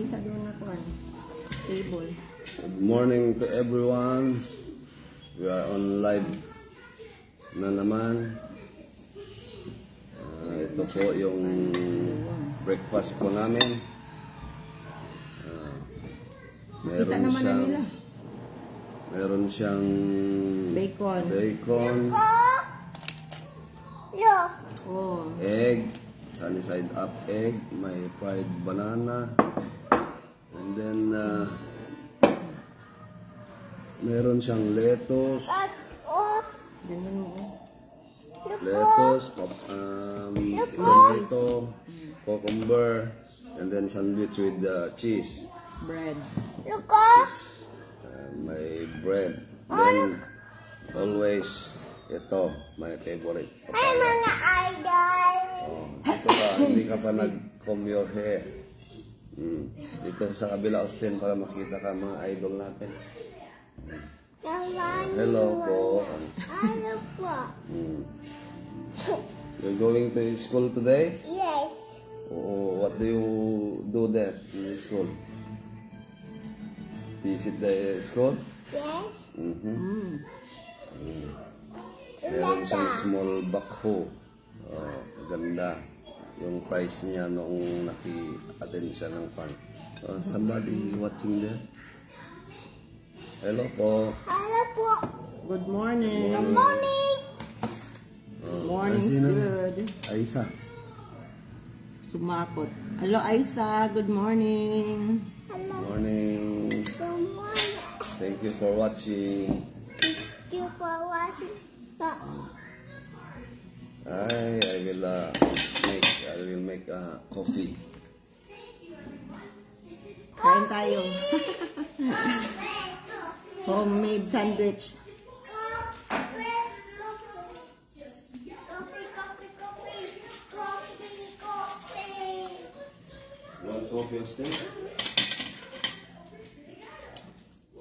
Kita doon na kuan. Table. Good morning to everyone. We are on live na naman. Ito po yung breakfast po namin. Meron siyang bacon. Egg, sunny side up egg, may fried banana, and then meron siyang lettuce, tomato, cucumber, and then sandwich with cheese. Bread. May bread. Then always ito, my favorite. Hi mga idol! Ito ka, hindi ka pa nag-comb your hair. Dito sa kabila, Austin, para makita ka mga idol natin. Hello po. Hello po. You're going to school today? Yes. What do you do there in the school? Visit the school? Yes. Meron siyang small backhoe. Ganda. Yung price niya noong naki-attend siya ng farm. Somebody watching there? Hello po. Hello po. Good morning. Good morning. Morning's good. Aisa. Sumakot. Hello, Aisa. Good morning. Hello. Morning. Good morning. Thank you for watching. Thank you for watching. I will make coffee. Kain tayo. Homemade sandwich. Want coffee, Austin?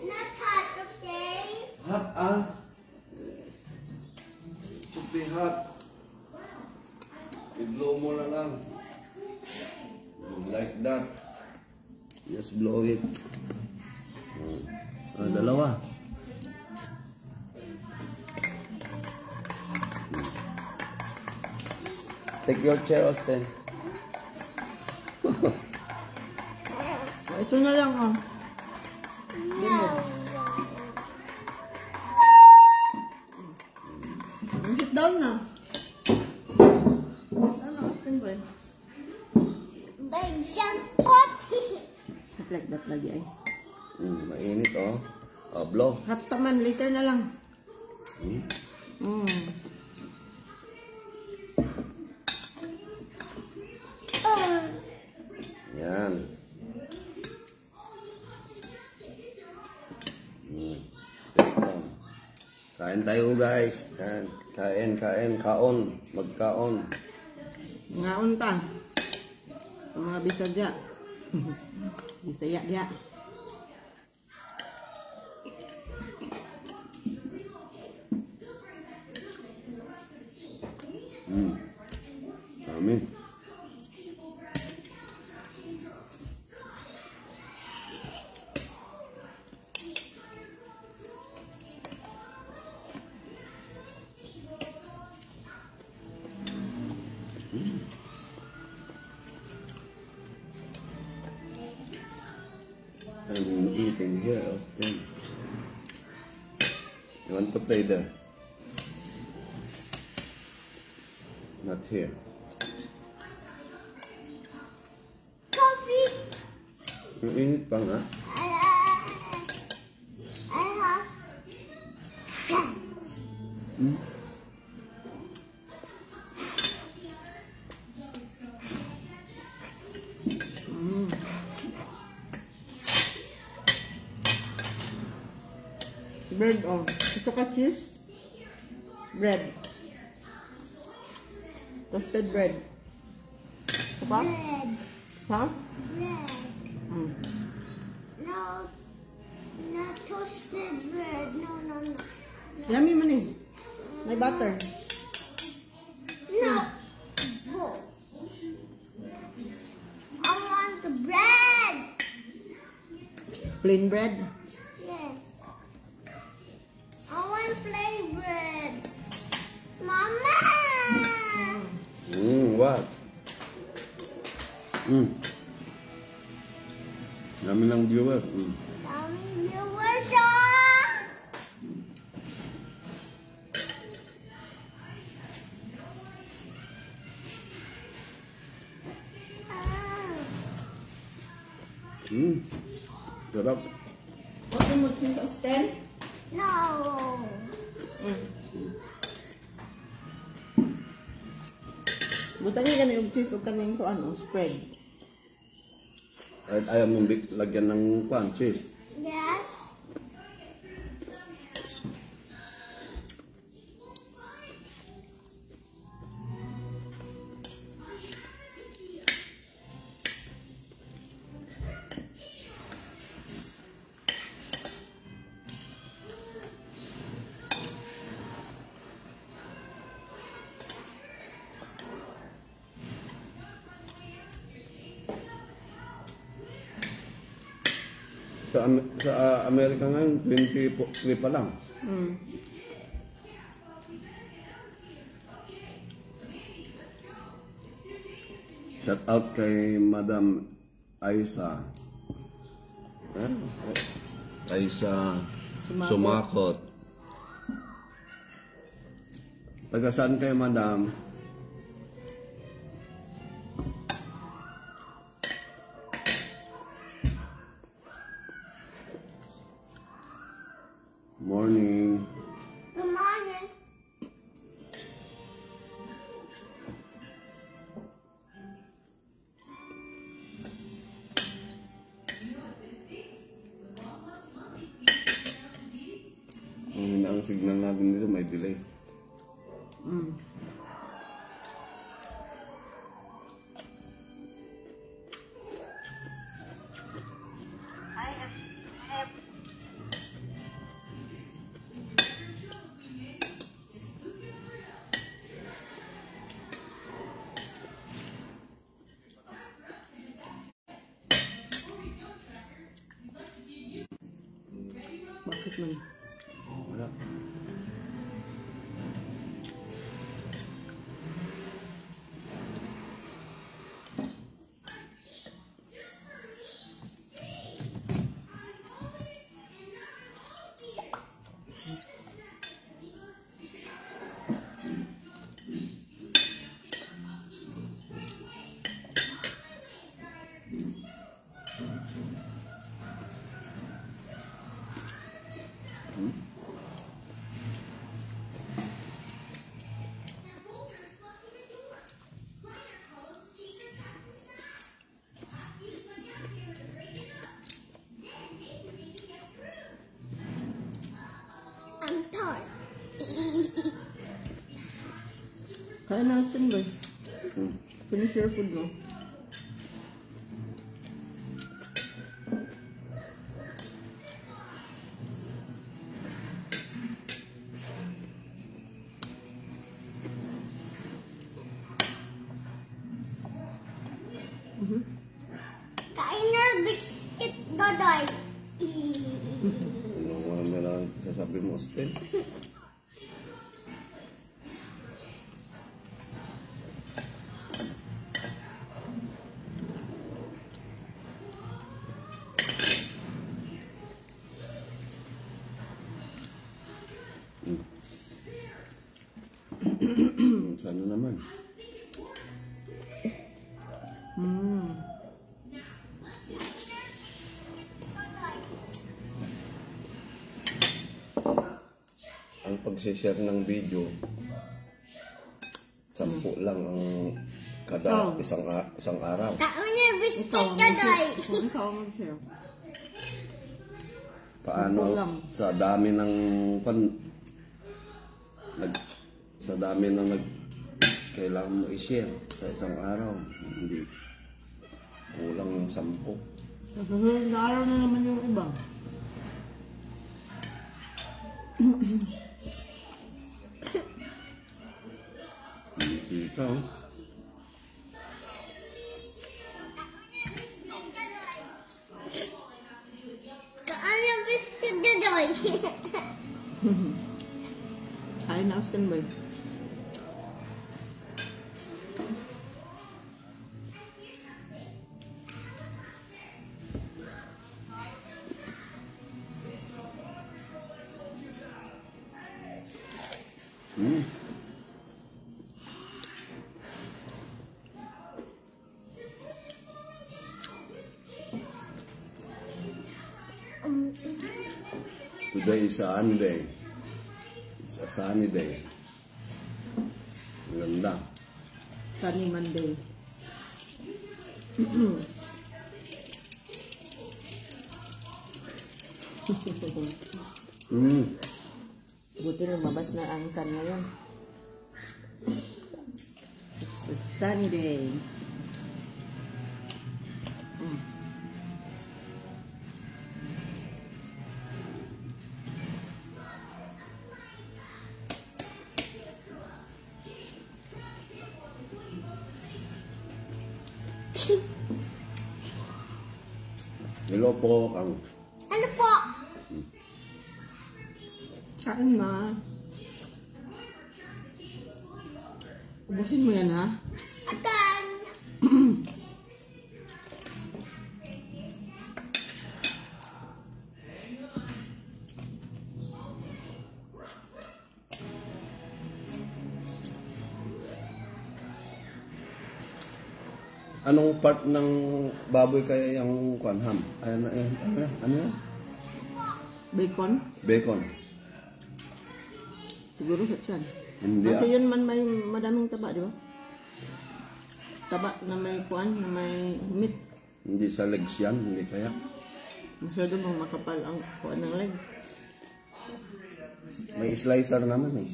Not hot, okay? Hot, should be hot. I-blow mo na lang. Like that. Just blow it. Dalawa. Take your chair, Austin. Ito na lang, Sit down na. Ano, Austin boy? Big coffee. Like that lagi ay. Mainit, blow. Hot pa man, later na lang. Yan. Bacon. Kain tayo, guys. Kaon. Magkaon. Ngaon ta. Ang mga Bisaya. Bisaya dia. Amin. I'm eating here, Austin. You want to play there? Not here. Coffee. Ang init pa nga. I have. Bread, Ito ka cheese? Bread. Toasted bread. Ito pa? Bread. Ha? Bread. No. Not toasted bread. No. Yummy man eh. May butter. No. I want the bread. Plain bread. Yes. I want plain bread. Mama! What? Dami ng viewer. Dami viewers, ah! Sarap. Gusto mo cheese Austin? No. Buta niya ganun yung cheese o kanin ko ano, spread. Ayaw mong lagyan ng cheese. Yes. Sa Amerika ngayon, 23 pa lang. Shout out kay Madam Aisa. Aisa Sumakot. Taga saan kayo, Madam? Morning. Good morning. Ang signal natin dito may delay. Bakit man? Wala. I'm tired. Kaya na Austin boy. Finish your food mo. Kain na biscuit, Dodoy. Ano na lang sasabi mo, Austin? Sana naman. Ang pag-share ng video, 10 lang ang kada isang araw. Kain na biscuit, Ikaw Dodoy. mag-share. Paano sa dami ng sa dami ng kailangan mo i-share sa isang araw, hindi kulang yung 10. Sa susunod na araw na naman yung iba. Busy ka, oh. Kain na, Austin boy. Today is a sunny day. It's a sunny day. Ang ganda. Sunny Monday. Buti lumabas na ang sun ngayon. It's a sunny day. Hello po, Kang. Ano po? Kain ma. Ubusin mo yan ha. Atan. Anong part ng baboy kaya yung ham? Ano yan? Bacon. Bacon. Siguro sa tiyan. Hindi Kasi yun man may madaming taba, di ba? Taba na may kuan, na may meat. Hindi sa legs yan, hindi kaya. Masyado bang makapal ang kuan ng legs. May slicer naman eh.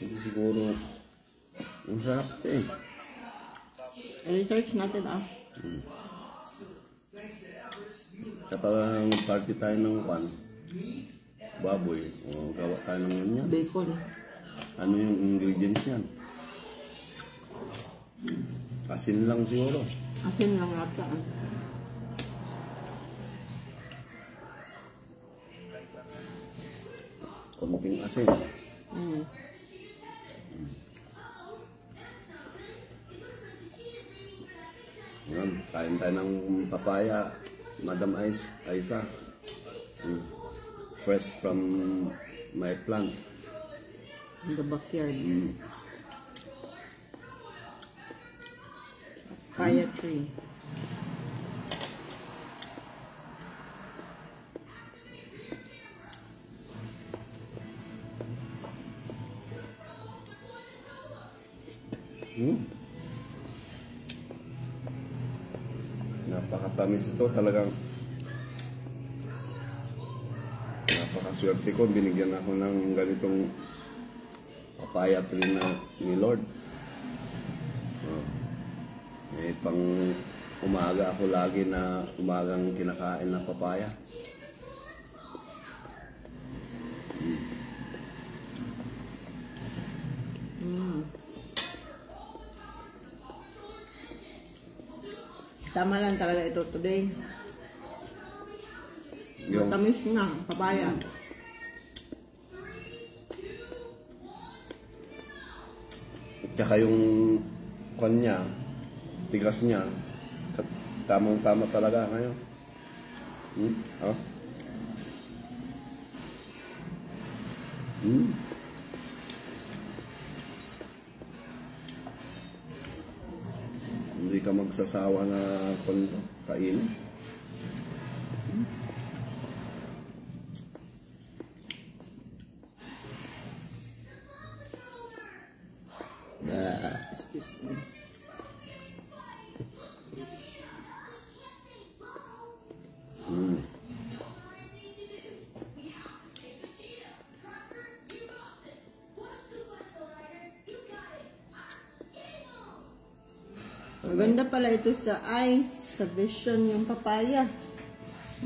Hindi siguro. Ang sarap eh. I-research natin ah. Kapag party tayo ng baboy, gawa tayo ng ganyan. Bacon. Ano yung ingredients yan? Asin lang siguro. Asin lang ata ah. Konting asin. Yan, kain tayo ng papaya, Madam Aisa. Fresh from my plant. In the backyard. Papaya tree. Napakatamis ito talagang. Napakaswerte ko, binigyan ako ng ganitong papaya tree na ni Lord. Pang umaga ako lagi na umagang kinakain ng papaya. Tama lang talaga ito today. Yung Matamis na, papaya. tsaka yung kanya, tigas niya, tamang-tama talaga ngayon. Hindi ka magsasawa na kainin. Excuse me. Maganda pala ito sa eyes, sa vision yung papaya.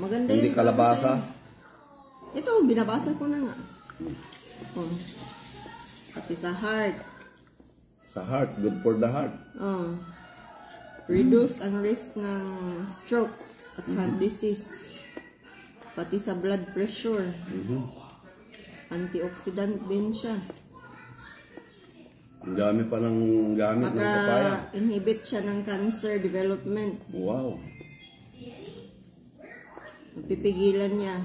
Maganda Hindi yung kalabasa. Ito, binabasa ko na nga. Pati sa heart. Sa heart, good for the heart. Reduce ang risk ng stroke at heart disease. pati sa blood pressure. Mhm. Antioxidant din siya. Ang dami pa ng gamit ng papaya. Maka-inhibit siya ng cancer development. Wow. Pipigilan niya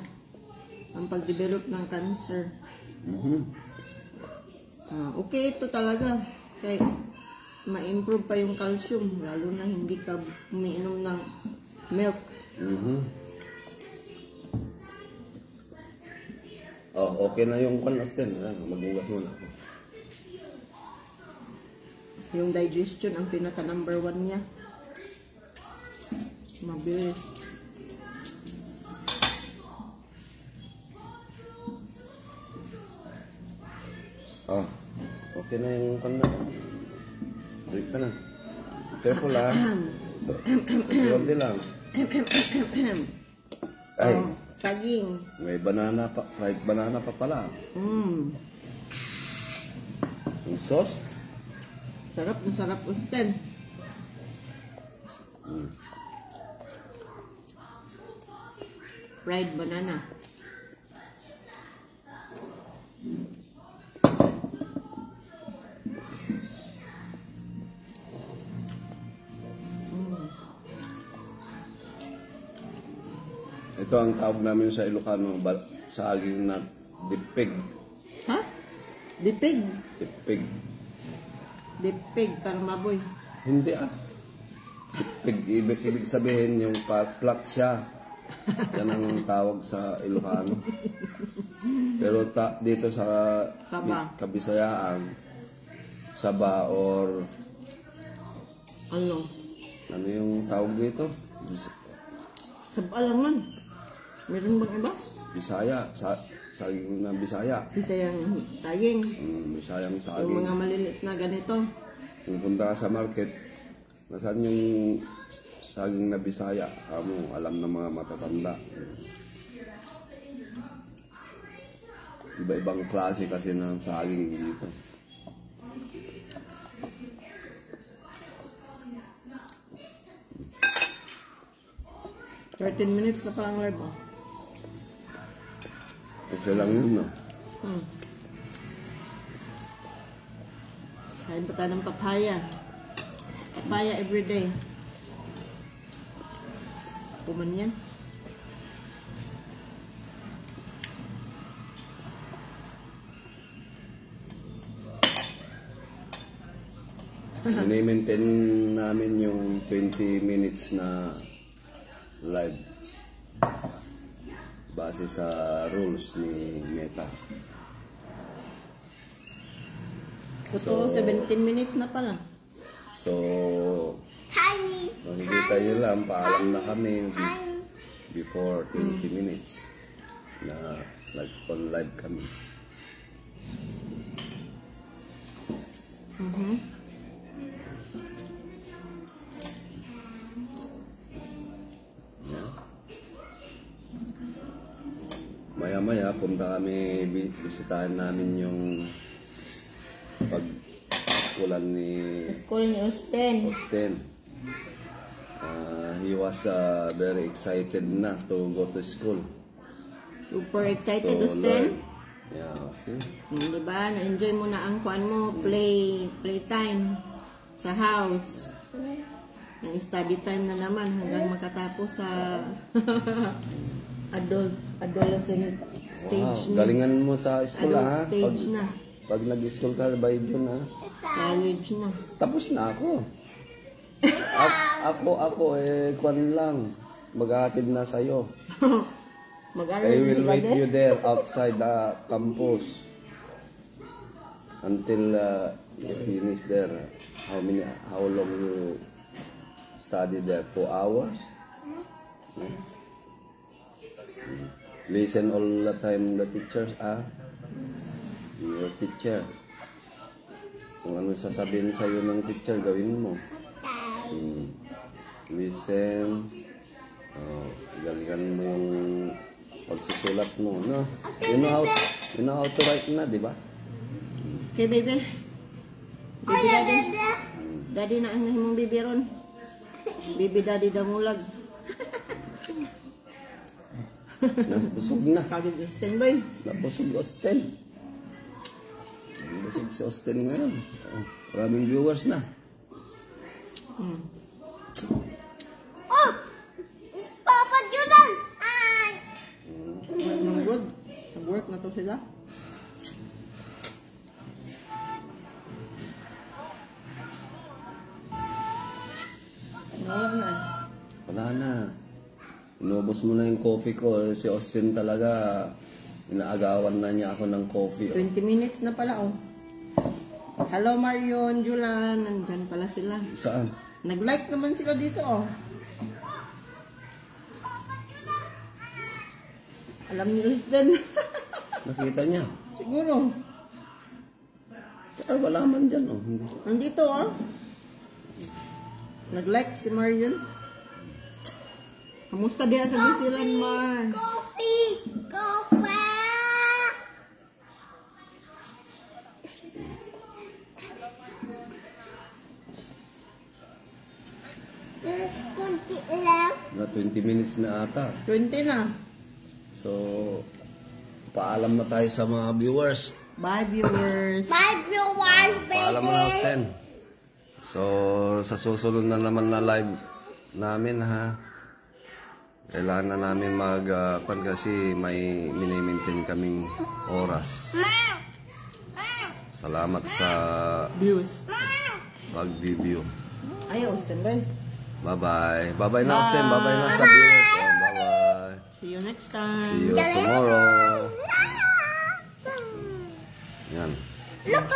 ang pag-develop ng cancer. Mhm. Okay, ito talaga. Kaya ma-improve pa yung calcium, lalo na hindi ka umiinom ng milk. Mhm. Oh, okay na yung Austin. Maghugas muna ako. Yung digestion ang pinaka number 1 niya. Mabilis. Oh, okay na yung kanda. Break ka na. Careful ha. Konti lang. Ay, Saging. may banana pa. Fried banana pa pala. Yung sauce. Sarap na sarap, Austin. Fried banana. Ito ang tawag namin sa Ilocano, saging na dipig. Ha? Dipig. Dipig. Dipig, parang maboy. Hindi ah. Dipig, ibig sabihin yung flat siya. Yan ang tawag sa Ilocano. Pero dito sa Saba. Kabisayaan, saba or Ano? ano yung tawag dito? Saba lang man. Meron bang iba? Bisaya, saging na Bisaya. Bisayang saging. Bisayang Yung saging. mga maliliit na ganito. Pupunta ka sa market, nasaan yung saging na Bisaya? Kamu, alam ng mga matatanda. Iba-ibang klase kasi ng saging dito. $13 minutes na pa ang live. Oh. Okay lang yun, no? Kain pa tayo ng papaya. Papaya everyday. Kuman yan. Mini-maintain namin yung 20 minutes na live base sa rules ni Meta. Ito, 17 minutes na pala. So, Tiny. makikita nyo lang, paalam na kami Tiny. before 20 minutes na on live kami. Maya-maya, punta kami, bisitahin namin yung pag-eskulan ni School ni Austin. Austin. He was very excited na to go to school. Super excited, To Austin. learn. Yeah, see? Diba? Na-enjoy mo na ang kuan mo, playtime sa house. Ang study time na naman hanggang makatapos sa adolescent stage Wow, galingan mo sa school Adult ha. stage na. Pag nag-school ka by June ha. College na. Tapos na ako. Ako kwan lang. Maghahatid na sa'yo. Mag-aral I will ka wait din? you there outside the campus until you finish there. How long you study there? 2 hours? Listen all the time the teachers your teacher. Kung ano sasabihin sa'yo ng teacher, gawin mo. Listen. Galingan mo yung pagsusulat mo, no? You know how to write na, di ba? Okay, baby. Oh, Baby yeah, daddy. yeah. Daddy na ang nahimong baby ron. Baby daddy damulag. Busog na. Kagid Austin boy. Nabusog Austin. Nabusog si Austin ngayon. Maraming viewers na. Oh! It's Papa Jordan! Ay! Nag-good. Nag-work na to sila. Wala na eh. Wala na. Inubos mo na yung coffee ko. Si Austin talaga, inaagawan na niya ako ng coffee. 20 minutes na pala oh. Hello Marion, Julan. Nandyan pala sila. Saan? Nag-like naman sila dito oh. Alam ni Austin. Nakita niya. Siguro. Pero wala man dyan. Oh. Nandito oh. Nag-like si Marion. Kamusta diya sa New Zealand, Mar? Coffee! Coffee! There's 20 left. Na 20 minutes na ata. 20 na. So, paalam na tayo sa mga viewers. Bye, viewers. Bye, viewers, Paalam mo na, baby! Austin. So, sa susunod na naman na live namin, ha? Kailangan na namin kasi may minimaintain kaming oras. Salamat sa Views. pag-view. Ay, Austin, Ben. Bye-bye. Bye-bye na, Austin. Bye-bye na sa viewers. Oh, bye-bye. See you next time. See you tomorrow. Yan. Look